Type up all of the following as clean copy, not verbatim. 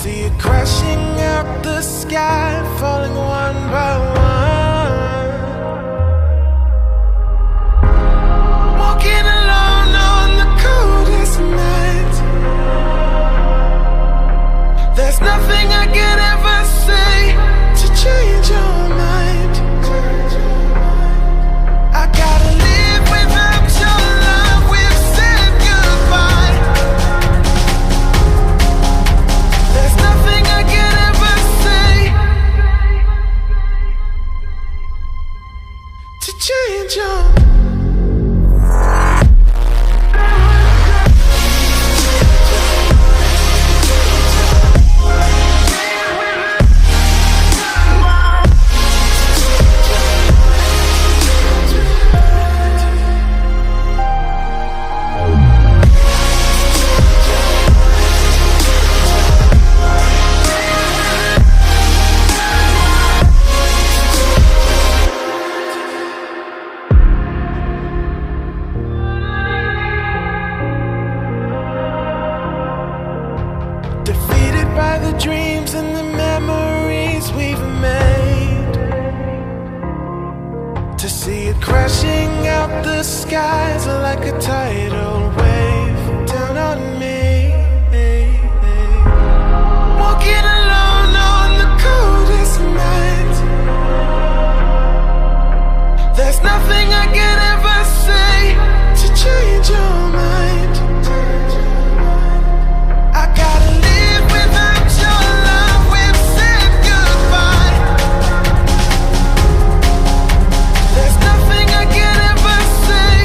see it crashing out the sky, falling one by one. Walking alone on the coldest night. There's nothing I could ever say to change your mind. I gotta live without your love. We've said goodbye. There's nothing I could ever say to change your mind. Defeated by the dreams and the memories we've made. To see it crashing out the skies like a tidal wave down on me. Walking alone on the coldest night. There's nothing I could ever say to change your mind. I gotta live without your love. We've said goodbye. There's nothing I can ever say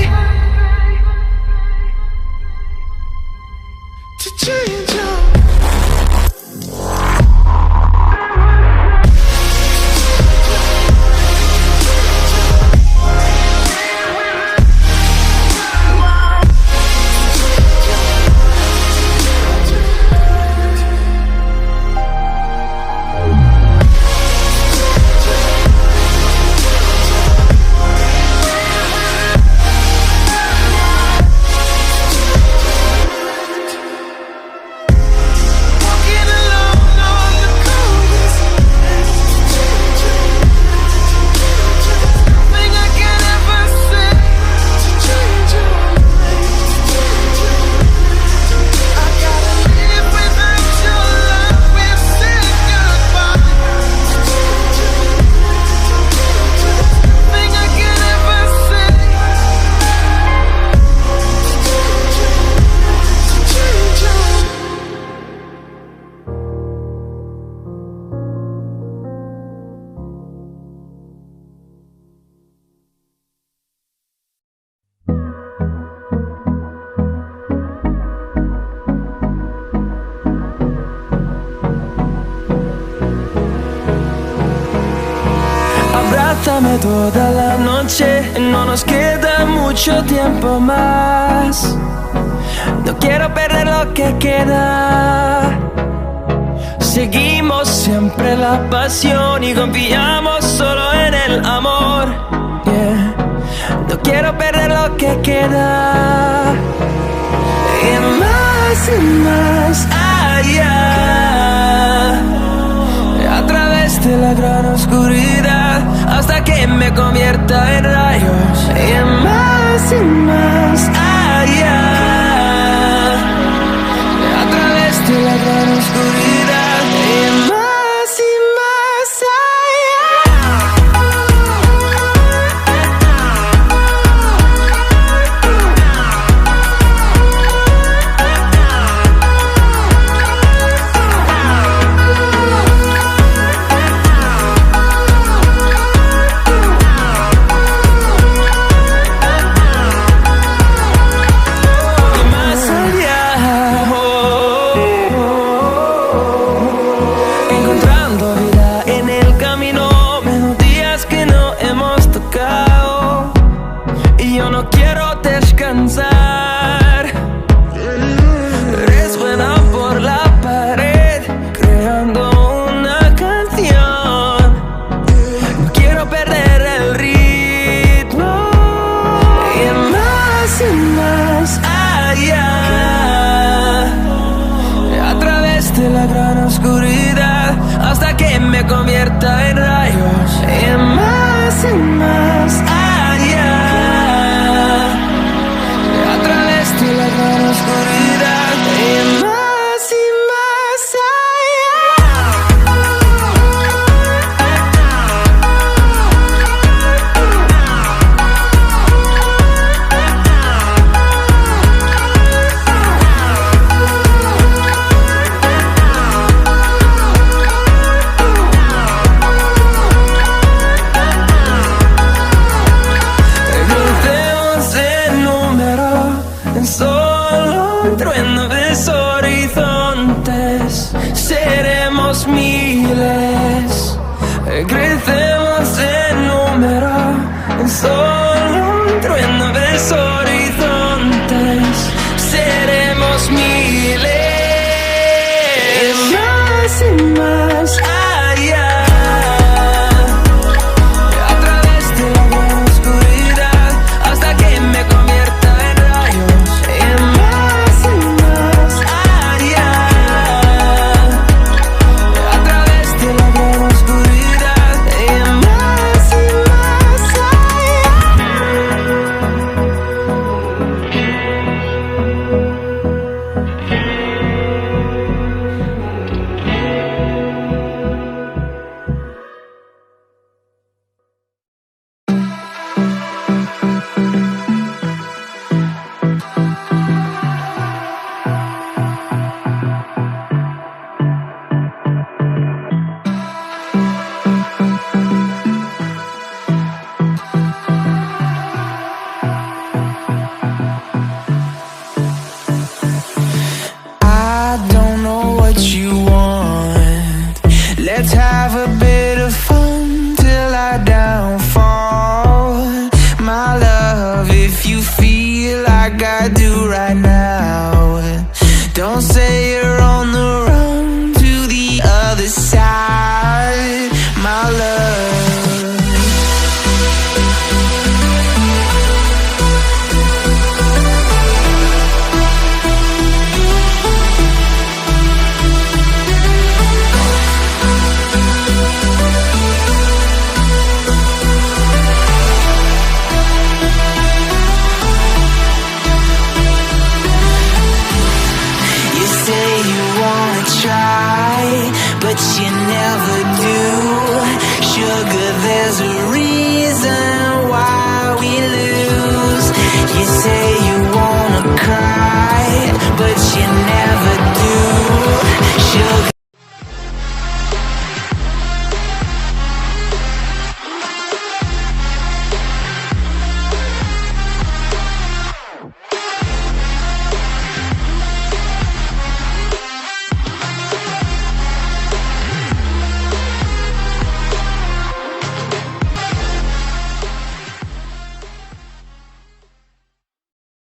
to change your mind. Abrázame toda la noche, no nos queda mucho tiempo más. No quiero perder lo que queda. Seguimos siempre la pasión y confiamos solo en el amor. Yeah. No quiero perder lo que queda. Y más allá, a través de la gran oscuridad, hasta que me convierta en rayos. Y más allá, a través de la gran oscuridad. Y más oscuridad hasta que me convierta en rayos y más allá, a través de la gran oscuridad y más allá. Seremos miles, crecemos en número, en solo un trueno de horizontes. Seremos miles, y más allá, a través de la gran oscuridad hasta que me convierta en rayos. Y más allá, a través de la gran oscuridad y más I don't know what you want. Let's have a bit of fun till I downfall. My love, if you feel like I do right now, don't say you're on the run to the other side, my love. But you never do. Sugar, there's a reason why we lose. You say